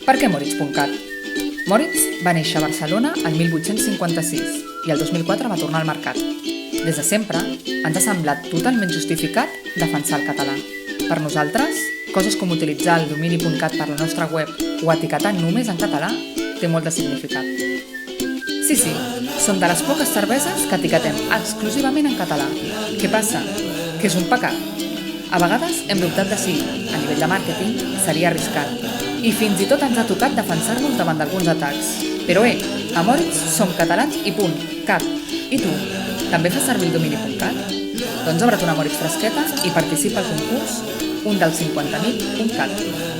Per què Moritz.cat? Moritz va néixer a Barcelona el 1856 i el 2004 va tornar al mercat. Des de sempre ens ha semblat totalment justificat defensar el català. Per nosaltres, coses com utilitzar el domini.cat per la nostra web o etiquetar només en català té molt de significat. Sí, som de les poques cerveses que etiquetem exclusivament en català. Què passa? Que és un pecat. A vegades hem dubtat de si, a nivell de màrqueting, seria arriscat. I fins i tot ens ha tocat defensar-nos davant d'alguns atacs. Però a Moritz som catalans i punt, cat. I tu, també fas servir el domini.cat? Doncs obre't una Moritz fresqueta i participa al concurs Un dels 50.000.cat.